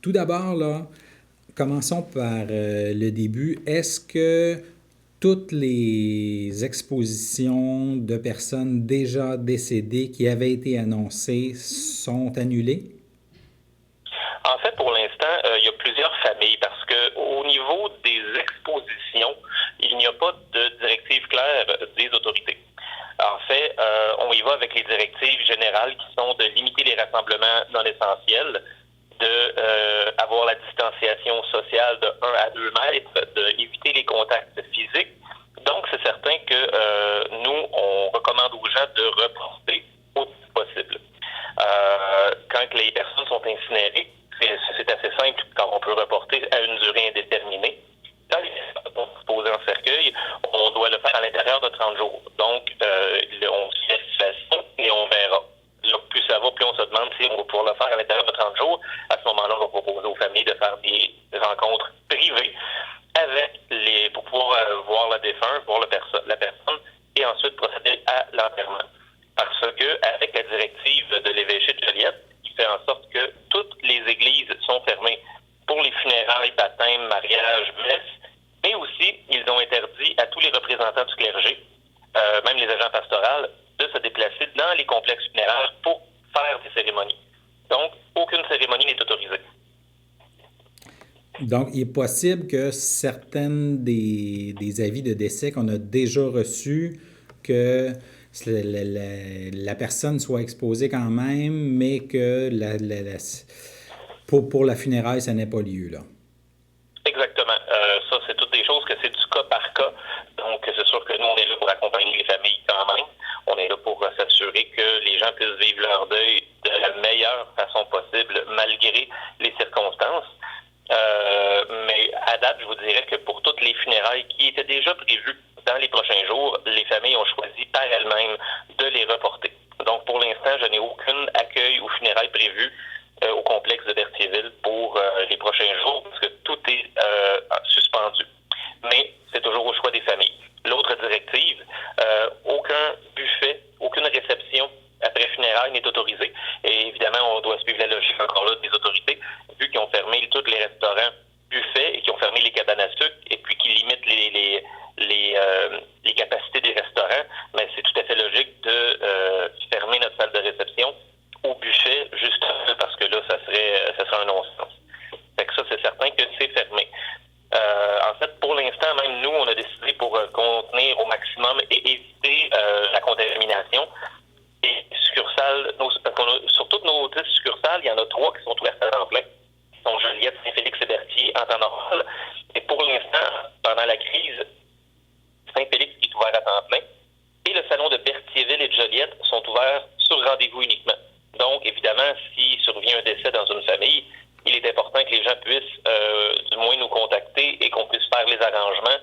Tout d'abord, là, commençons par le début. Est-ce que toutes les expositions de personnes déjà décédées qui avaient été annoncées sont annulées? En fait, pour l'instant, il y a plusieurs familles parce que au niveau des expositions, il n'y a pas de directive claire des autorités. En fait, on y va avec les directives générales qui sont de limiter les rassemblements non essentiels, de avoir la distanciation sociale de 1 à 2 mètres, d'éviter les contacts physiques. Donc, c'est certain que nous, on recommande aux gens de reporter autant que possible. Quand les personnes sont incinérées, c'est assez simple quand on peut reporter à une durée indéterminée. Quand les personnes sont disposées en cercueil, on doit le faire à l'intérieur de 30 jours. Donc, on suit la situation et on verra. Là, plus ça va, plus on se demande si on va pouvoir le faire à l'intérieur de 30 jours. À ce moment-là, on va proposer aux familles de faire des rencontres privées pour pouvoir voir le défunt, voir la personne, et ensuite procéder à l'enterrement. Parce que, avec la directive de l'évêché de Joliette, qui fait en sorte que toutes les églises sont fermées pour les funérailles, baptêmes, mariages, messes, mais aussi, ils ont interdit à tous les représentants du clergé, même les agents pastoraux, de se déplacer dans les complexes funéraires pour faire des cérémonies. Donc, aucune cérémonie n'est autorisée. Donc, il est possible que certaines des avis de décès qu'on a déjà reçus, que la personne soit exposée quand même, mais que pour la funéraille, ça n'ait pas lieu, là. Exactement. Ça, c'est toutes des choses que c'est du cas par cas. Donc, c'est sûr que nous, on est là pour accompagner les familles quand même. On est là pour s'assurer que les gens puissent vivre leur deuil de la meilleure façon possible, malgré les circonstances. Mais à date, je vous dirais que pour toutes les funérailles qui étaient déjà prévues dans les prochains jours, les familles ont choisi par elles-mêmes de les reporter. Donc, pour l'instant, je n'ai aucun accueil ou funérailles prévues au complexe de Berthierville pour les prochains jours, parce que tout est suspendu. Mais c'est toujours au choix des familles. L'autre directive, aucun buffet, aucune réception après funérailles n'est autorisée. Et évidemment, on doit suivre la logique encore là des autorités, vu qu'ils ont fermé tous les restaurants buffets et qu'ils ont fermé les cabanes à sucre, et puis qu'ils limitent les capacités des restaurants, mais c'est tout à fait logique de fermer notre salle de réception au buffet, juste parce que là, ça serait un non-sens. Fait que ça, c'est certain que c'est fermé. En fait, pour l'instant, même nous, on a décidé pour contenir au maximum et éviter la contamination. Et succursales, sur toutes nos 10 succursales, il y en a 3 qui sont ouvertes à temps plein. Qui sont Joliette, Saint-Félix et Berthier en temps normal. Et pour l'instant, pendant la crise, Saint-Félix est ouvert à temps plein. Et le salon de Berthierville et de Joliette sont ouverts sur rendez-vous uniquement. Donc, évidemment, s'il survient un décès dans une famille, il est important que les gens puissent du moins nous contacter et qu'on puisse faire les arrangements,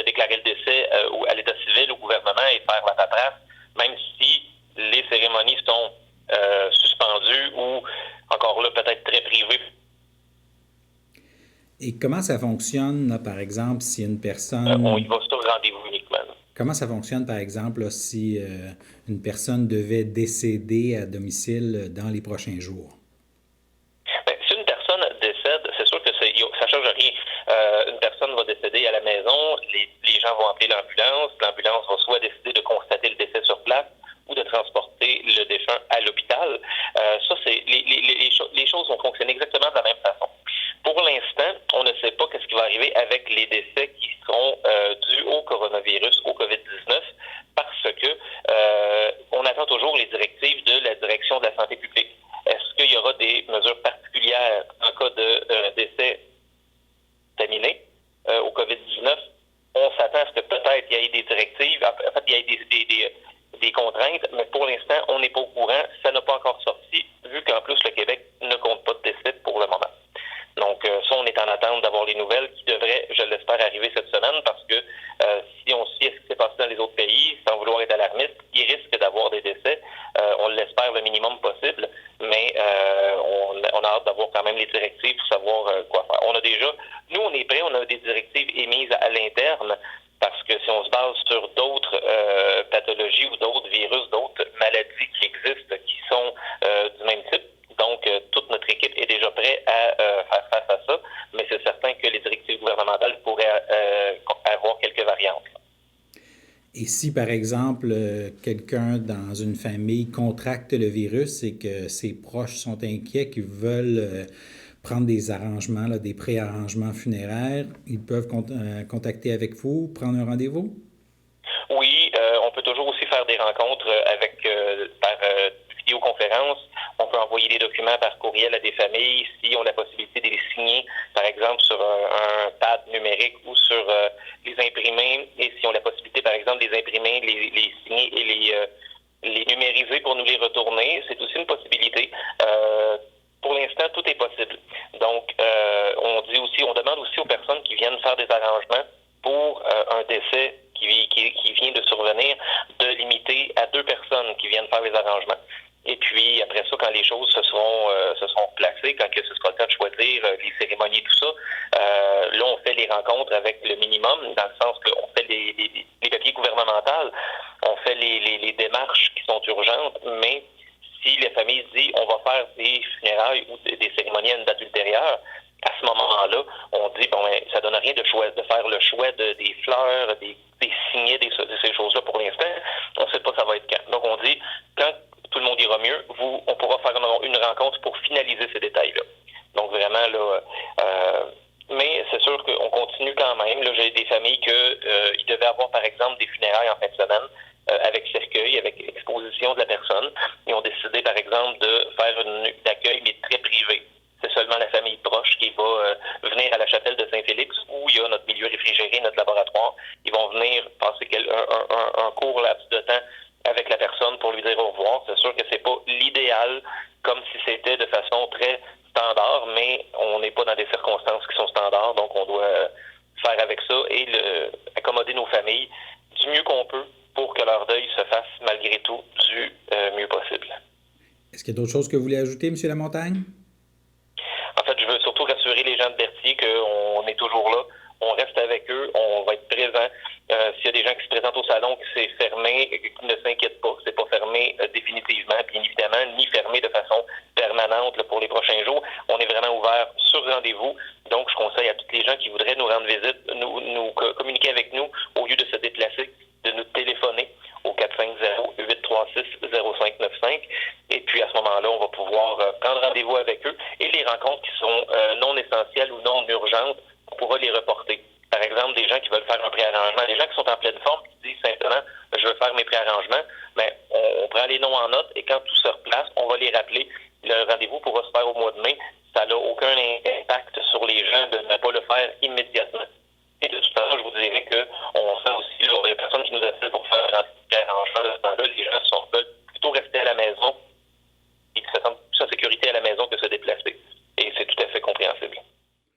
déclarer le décès à l'état civil, au gouvernement et faire la paperasse, même si les cérémonies sont suspendues ou encore là peut-être très privées. Et comment ça fonctionne, là, par exemple, si une On y personne... va sur rendez-vous uniquement. Comment ça fonctionne, par exemple, là, si une personne devait décéder à domicile dans les prochains jours? Ben, si une personne décède, c'est sûr que ça ne change rien. Une personne va décéder à la maison, les gens vont appeler l'ambulance. L'ambulance va soit décider de constater le décès sur place ou de transporter le défunt à l'hôpital. Ça, c'est les choses vont fonctionner exactement de la même façon. Pour l'instant, on ne sait pas ce qui va arriver avec les décès qui seront dus au coronavirus, au COVID-19, parce que on attend toujours les directives de la direction de la santé publique. Est-ce qu'il y aura des mesures particulières en cas de décès contaminé au COVID-19? On s'attend à ce que peut-être il y ait des directives, en fait, il y ait des contraintes, mais pour l'instant, on n'est pas au courant. Ça n'a pas encore sorti, vu qu'en plus, le Québec ne compte pas de décès pour le moment. Donc, ça, on est en attente d'avoir les nouvelles qui devraient, je l'espère, arriver cette semaine parce que si on suit ce qui s'est passé dans les autres pays, sans vouloir être alarmiste, il risque d'avoir des décès. On l'espère le minimum possible, mais on a hâte d'avoir quand même les directives pour savoir quoi faire. Nous, on est prêts, on a des directives émises à l'interne parce que si on se base sur d'autres pathologies ou d'autres virus, d'autres maladies qui existent, qui sont du même type, donc Et si, par exemple, quelqu'un dans une famille contracte le virus et que ses proches sont inquiets, qu'ils veulent prendre des arrangements, là, des pré-arrangements funéraires, ils peuvent contacter avec vous, prendre un rendez-vous? Oui, on peut toujours aussi faire des rencontres par vidéoconférence. On peut envoyer des documents par courriel à des familles si on a la possibilité de les signer, par exemple, sur un pad numérique ou sur les imprimer. Et si on a la possibilité, par exemple, de les imprimer, les signer et les numériser pour nous les retourner, c'est aussi une possibilité. Pour l'instant, tout est possible. Donc, on demande aussi aux personnes qui viennent faire des arrangements pour un décès qui vient de survenir, de limiter à 2 personnes qui viennent faire les arrangements. Et puis, après ça, quand les choses se seront placées, quand ce sera le temps de choisir les cérémonies, tout ça, là, on fait les rencontres avec le minimum, dans le sens qu'on fait les papiers gouvernementaux, on fait les démarches qui sont urgentes, mais si la famille se dit on va faire des funérailles ou des cérémonies à une date ultérieure, à ce moment-là, on dit ça donne rien de faire le choix des fleurs, des signets, de ces choses-là pour l'instant. On ne sait pas ça va être quand. Donc on dit quand tout le monde ira mieux, on pourra faire une rencontre pour finaliser ces détails-là. Donc vraiment là, mais c'est sûr qu'on continue quand même. Là, j'ai des familles ils devaient avoir par exemple des funérailles en fin de semaine. Avec cercueil, avec exposition de la personne. Ils ont décidé, par exemple, de faire une accueil, mais très privé. C'est seulement la famille proche qui va venir à la chapelle de Saint-Félix, où il y a notre milieu réfrigéré, notre laboratoire. Ils vont venir passer un court laps de temps avec la personne pour lui dire au revoir. C'est sûr que c'est pas l'idéal, comme si c'était de façon très standard, mais on n'est pas dans des circonstances qui sont standards, donc on doit faire avec ça et accommoder nos familles du mieux qu'on peut pour que leur deuil se fasse malgré tout du mieux possible. Est-ce qu'il y a d'autres choses que vous voulez ajouter, M. Lamontagne? En fait, je veux surtout rassurer les gens de Berthier qu'on est toujours là. On reste avec eux, on va être présent. S'il y a des gens qui se présentent au salon, que c'est fermé, qu'ils ne s'inquiètent pas, c'est pas fermé définitivement, bien évidemment, ni fermé de façon permanente là, pour les prochains jours. On est vraiment ouvert sur rendez-vous. Donc, je conseille à tous les gens qui voudraient nous rendre visite, nous communiquer avec nous au lieu de se déplacer, de nous téléphoner au 450-836-0595. Et puis, à ce moment-là, on va pouvoir prendre rendez-vous avec eux. Et les rencontres qui sont non essentielles ou non urgentes, on pourra les reporter. Par exemple, des gens qui veulent faire un préarrangement, des gens qui sont en pleine forme, qui disent simplement « je veux faire mes préarrangements », mais on prend les noms en note et quand tout se replace, on va les rappeler. Le rendez-vous pourra se faire au mois de mai. Ça n'a aucun impact sur les gens de ne pas le faire immédiatement. Et de toute façon, je vous dirais qu'on sent aussi, là, il y a personne qui nous